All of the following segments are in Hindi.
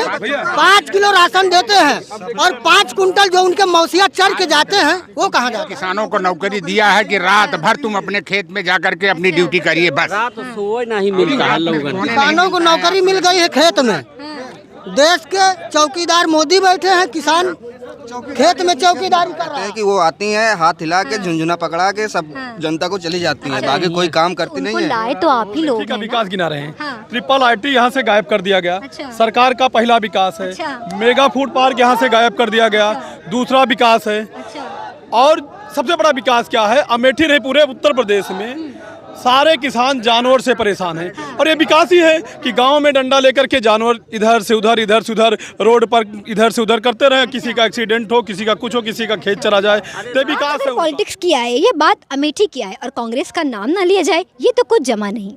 5 किलो राशन देते हैं और 5 कुंटल जो उनके मौसिया चढ़ के जाते हैं वो कहाँ जाते हैं? किसानों को नौकरी दिया है कि रात भर तुम अपने खेत में जाकर के अपनी ड्यूटी करिए, बस नहीं मिलता है लोगों को। किसानों को नौकरी मिल गई है खेत में। देश के चौकीदार मोदी बैठे हैं, किसान खेत में चौकीदारी कर रहे हैं कि वो आती हैं हाथ हिला के झुंझुना पकड़ा के सब जनता को चली जाती हैं, बाकी कोई काम करती नहीं है। लाए तो आप ही लोग का हैं विकास गिना रहे हैं। हाँ। ट्रिपल आईटी यहाँ से गायब कर दिया गया। अच्छा। सरकार का पहला विकास है। अच्छा। मेगा फूड पार्क यहाँ से गायब कर दिया गया। दूसरा विकास है। और सबसे बड़ा विकास क्या है, अमेठी नहीं पूरे उत्तर प्रदेश में सारे किसान जानवर से परेशान हैं। और ये विकास ही है कि गांव में डंडा लेकर के जानवर इधर से उधर रोड पर इधर से उधर करते रहे, किसी का एक्सीडेंट हो, किसी का कुछ हो, किसी का खेत चला जाए, तो विकास है। पॉलिटिक्स किया है, ये बात अमेठी किया है और कांग्रेस का नाम ना लिया जाए, ये तो कुछ जमा नहीं।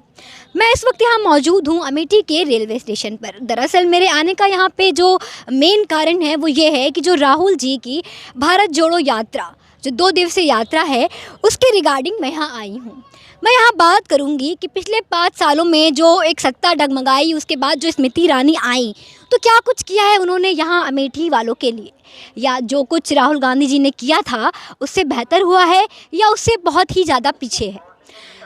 मैं इस वक्त यहाँ मौजूद हूँ अमेठी के रेलवे स्टेशन पर। दरअसल मेरे आने का यहाँ पे जो मेन कारण है वो ये है कि जो राहुल जी की भारत जोड़ो यात्रा, जो 2 दिवसीय यात्रा है, उसके रिगार्डिंग मैं यहाँ आई हूँ। मैं यहाँ बात करूँगी कि पिछले 5 सालों में जो एक सत्ता डगमगाई, उसके बाद जो स्मृति ईरानी आई, तो क्या कुछ किया है उन्होंने यहाँ अमेठी वालों के लिए, या जो कुछ राहुल गांधी जी ने किया था उससे बेहतर हुआ है या उससे बहुत ही ज़्यादा पीछे है।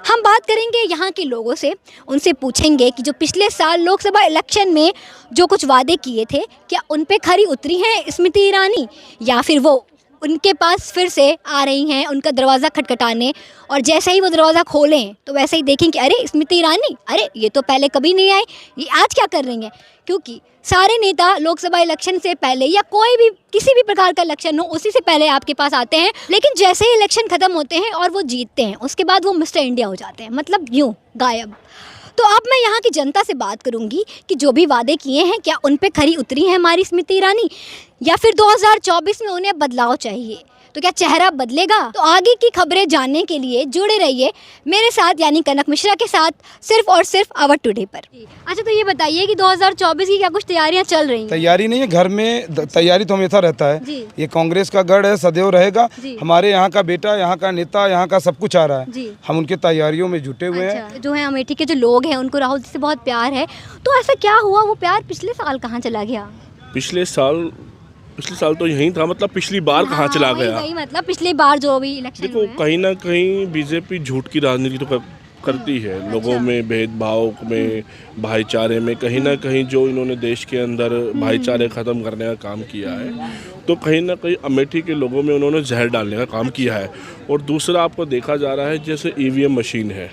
हम बात करेंगे यहाँ के लोगों से, उनसे पूछेंगे कि जो पिछले साल लोकसभा इलेक्शन में जो कुछ वादे किए थे, क्या उन पे खरी उतरी हैं स्मृति ईरानी, या फिर वो उनके पास फिर से आ रही हैं उनका दरवाज़ा खटखटाने, और जैसे ही वो दरवाज़ा खोलें तो वैसे ही देखें कि अरे स्मृति ईरानी, अरे ये तो पहले कभी नहीं आई, ये आज क्या कर रही हैं। क्योंकि सारे नेता लोकसभा इलेक्शन से पहले या कोई भी किसी भी प्रकार का इलेक्शन हो उसी से पहले आपके पास आते हैं, लेकिन जैसे ही इलेक्शन ख़त्म होते हैं और वो जीतते हैं उसके बाद वो मिस्टर इंडिया हो जाते हैं, मतलब यूँ गायब। तो अब मैं यहाँ की जनता से बात करूँगी कि जो भी वादे किए हैं क्या उन पे खरी उतरी है हमारी स्मृति ईरानी, या फिर 2024 में उन्हें बदलाव चाहिए, तो क्या चेहरा बदलेगा। तो आगे की खबरें जानने के लिए जुड़े रहिए मेरे साथ, यानी कनक मिश्रा के साथ, सिर्फ और सिर्फ आवर टुडे पर। अच्छा, तो ये बताइए कि 2024 की क्या कुछ तैयारियां चल रही हैं? तैयारी नहीं है, घर में तैयारी तो हमेशा रहता है। ये कांग्रेस का गढ़ है, सदैव रहेगा। हमारे यहाँ का बेटा, यहाँ का नेता, यहाँ का सब कुछ आ रहा है, हम उनकी तैयारियों में जुटे हुए हैं। जो है अमेठी के जो लोग हैं उनको राहुल जी से बहुत प्यार है, तो ऐसा क्या हुआ, वो प्यार पिछले साल कहाँ चला गया? पिछले साल तो यहीं था, मतलब पिछली बार कहाँ चला गया? वही मतलब पिछली बार जो भी इलेक्शन देखो, कहीं ना कहीं बीजेपी झूठ की राजनीति तो करती है। लोगों में भेदभाव में, भाईचारे में, कहीं ना कहीं जो इन्होंने देश के अंदर भाईचारे ख़त्म करने का काम किया है, तो कहीं ना कहीं अमेठी के लोगों में उन्होंने जहर डालने का काम किया है। और दूसरा आपको देखा जा रहा है जैसे ईवीएम मशीन है,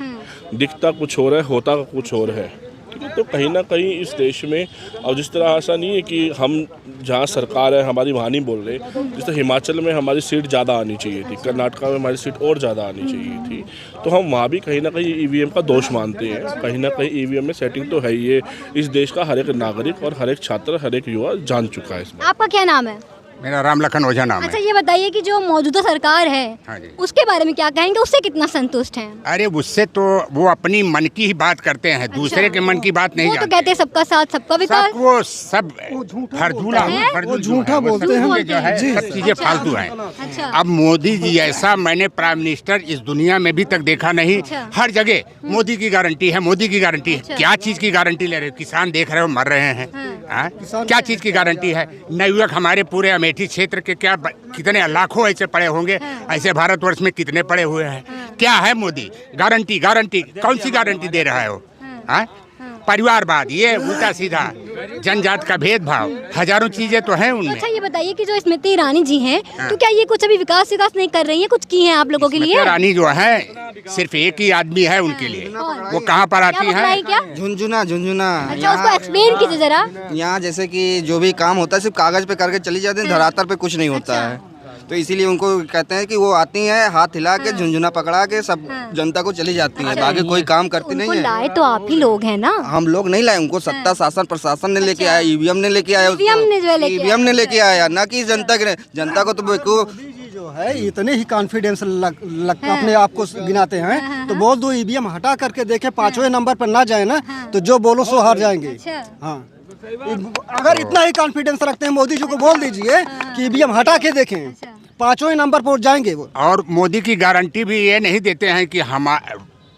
दिखता कुछ और है, होता कुछ और है, ठीक है। तो कहीं ना कहीं इस देश में, और जिस तरह ऐसा नहीं है कि हम जहाँ सरकार है हमारी वहाँ नहीं बोल रहे, जिस तरह हिमाचल में हमारी सीट ज़्यादा आनी चाहिए थी, कर्नाटका में हमारी सीट और ज़्यादा आनी चाहिए थी, तो हम वहाँ भी कहीं ना कहीं ईवीएम का दोष मानते हैं। कहीं ना कहीं ईवीएम में सेटिंग तो है ही, ये इस देश का हर एक नागरिक और हर एक छात्र, हर एक युवा जान चुका है इसमें। आपका क्या नाम है? मेरा राम लखन ओझा नाम अच्छा, है। ये बताइए कि जो मौजूदा सरकार है, हाँ जी। उसके बारे में क्या कहेंगे, उससे कितना संतुष्ट हैं? अरे उससे तो वो अपनी मन की ही बात करते हैं, दूसरे के मन की बात नहीं वो तो जानते। कहते हैं सबका साथ सबका विकास। वो सब झूठा बोलते हैं, जो है सब चीजें फालतू हैं। अच्छा। अब मोदी जी ऐसा मैंने प्राइम मिनिस्टर इस दुनिया में भी तक देखा नहीं। हर जगह मोदी की गारंटी है, मोदी की गारंटी है। क्या चीज की गारंटी ले रहे हो? किसान देख रहे हो मर रहे हैं, क्या चीज की गारंटी है? नवयुवक हमारे पूरे अमेठी क्षेत्र के क्या कितने लाखों ऐसे पड़े होंगे, ऐसे भारतवर्ष में कितने पड़े हुए हैं? क्या है मोदी? गारंटी कौन सी गारंटी दे रहा है वो? परिवारवाद, ये उल्टा सीधा जनजात का भेदभाव, हजारों चीजें तो हैं उनमें। अच्छा, ये बताइए कि जो स्मृति ईरानी जी हैं, तो क्या ये कुछ अभी विकास नहीं कर रही हैं, कुछ की हैं आप लोगों के लिए? ईरानी जो है सिर्फ एक ही आदमी है उनके लिए, वो कहाँ पर आती है? झुंझुना। अच्छा, उसको एक्सप्लेन कीजिए जरा। यहाँ जैसे कि जो भी काम होता है सिर्फ कागज पे करके चली जाती है, धरातल पे कुछ नहीं होता है, तो इसीलिए उनको कहते हैं कि वो आती हैं हाथ हिला के झुंझुना पकड़ा के सब जनता को चली जाती हैं, बाकी कोई काम करती नहीं है। लाए तो आप ही लोग हैं ना? हम लोग नहीं लाए, उनको सत्ता शासन प्रशासन ने लेके आया, ईवीएम ने लेके आया, ईवीएम ने लेके आया, ना कि जनता को तो जो है इतने ही कॉन्फिडेंस अपने आप को गिनाते हैं, तो बोल दो ईवीएम हटा करके देखे 5वें नंबर पर ना जाए ना, तो जो बोलो सो हार जाएंगे। हाँ, अगर इतना ही कॉन्फिडेंस रखते हैं मोदी जी को बोल दीजिए कि ईवीएम हटा के देखें, 5वें नंबर पर जाएंगे वो। और मोदी की गारंटी भी ये नहीं देते हैं कि हम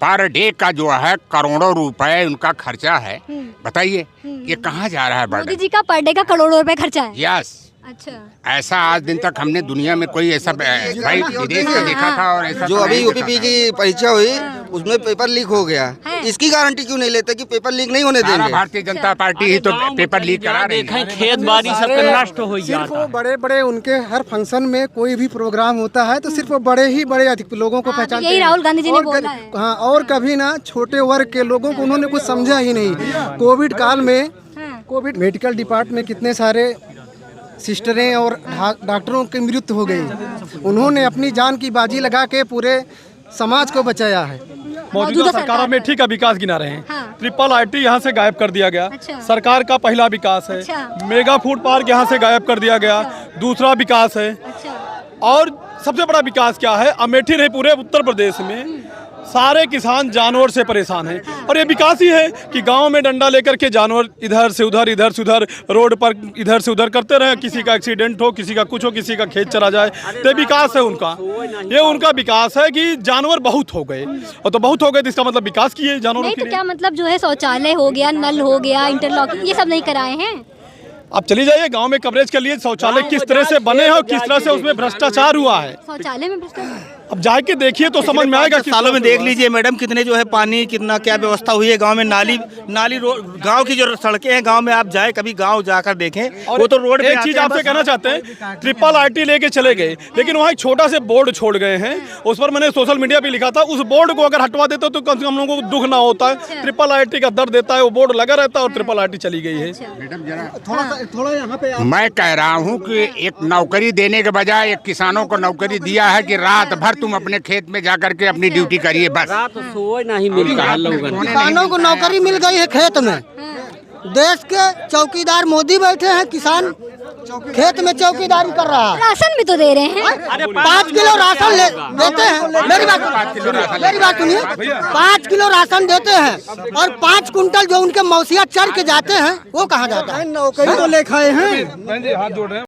पर डे का जो है करोड़ों रुपए उनका खर्चा है। बताइए ये कहाँ जा रहा है मोदी बर्डन? जी का पर डे का करोड़ों रुपए खर्चा है। यस, अच्छा, ऐसा आज दिन तक हमने दुनिया में कोई ऐसा भाई विदेश में देखा था और ऐसा जो तो अभी नहीं यूपीपी देखा की परीक्षा हुई उसमें पेपर लीक हो गया, इसकी गारंटी क्यों नहीं लेते कि पेपर लीक नहीं होने था। सारा देंगे? भारतीय जनता पार्टी ही तो पेपर लीक करा रही है। देखें खेत बाड़ी सब नष्ट हो जाता है। बड़े बड़े उनके हर फंक्शन में कोई भी प्रोग्राम होता है तो सिर्फ बड़े ही बड़े अधिक लोगों को पहचानते यही हैं। राहुल गांधी जी ने और बोला है। हाँ, और कभी ना छोटे वर्ग के लोगों को उन्होंने कुछ समझा ही नहीं। कोविड काल में कोविड मेडिकल डिपार्टमेंट में कितने सारे सिस्टरें और डॉक्टरों की मृत्यु हो गई, उन्होंने अपनी जान की बाजी लगा के पूरे समाज को बचाया है। मौजूदा सरकार अमेठी का विकास गिना रहे हैं। हाँ। ट्रिपल आईटी यहाँ से गायब कर दिया गया। अच्छा। सरकार का पहला विकास है। अच्छा। मेगा फूड पार्क यहाँ से गायब कर दिया गया, दूसरा विकास है। अच्छा, और सबसे बड़ा विकास क्या है, अमेठी नहीं पूरे उत्तर प्रदेश में सारे किसान जानवर से परेशान हैं। और ये विकास ही है कि गांव में डंडा लेकर के जानवर इधर से उधर रोड पर इधर से उधर करते रहे, किसी का एक्सीडेंट हो, किसी का कुछ हो, किसी का खेत चला जाए, तो विकास है उनका। ये उनका विकास है कि जानवर बहुत हो गए, और तो बहुत हो गए तो इसका मतलब विकास किए जानवरों नहीं के तो लिए। क्या मतलब जो है शौचालय हो गया, नल हो गया, इंटरलॉकिंग, ये सब नहीं कराए हैं? आप चली जाइए गांव में कवरेज के लिए शौचालय किस तरह से बने हैं और किस तरह से उसमें भ्रष्टाचार हुआ है। शौचालय में भ्रष्टाचार? अब जाके देखिए तो समझ में आएगा। सालों में देख लीजिए मैडम कितने जो है पानी कितना क्या व्यवस्था हुई है गांव में। नाली गांव की जो सड़कें हैं गांव में, आप जाए कभी गांव जाकर देखें, वो तो रोड पे एक चीज आपसे कहना चाहते हैं, ट्रिपल आईटी लेके चले गए लेकिन वहाँ एक छोटा से बोर्ड छोड़ गए हैं। उस पर मैंने सोशल मीडिया पे लिखा था, उस बोर्ड को अगर हटवा देते तो कम से कम हम लोगों को दुख ना होता है। ट्रिपल आईटी का दर्द देता है, वो बोर्ड लगा रहता है और ट्रिपल आईटी चली गई है। थोड़ा यहाँ पे मैं कह रहा हूँ कि एक नौकरी देने के बजाय एक किसानों को नौकरी दिया है कि रात भर तुम अपने खेत में जाकर के अपनी ड्यूटी करिए बस। रात सोए नहीं मिलता है लोगों को। किसानों को नौकरी मिल गई है खेत में। देश के चौकीदार मोदी बैठे हैं, किसान खेत में चौकीदारी कर रहा है। राशन भी तो दे रहे हैं। 5 किलो राशन देते हैं। मेरी बात सुनिए, 5 किलो राशन देते हैं और 5 कुंटल जो उनके मौसिया चढ़ के जाते हैं वो कहाँ जाता है? नौकरी तो ले खाए हैं। हाथ जोड़ रहे हैं।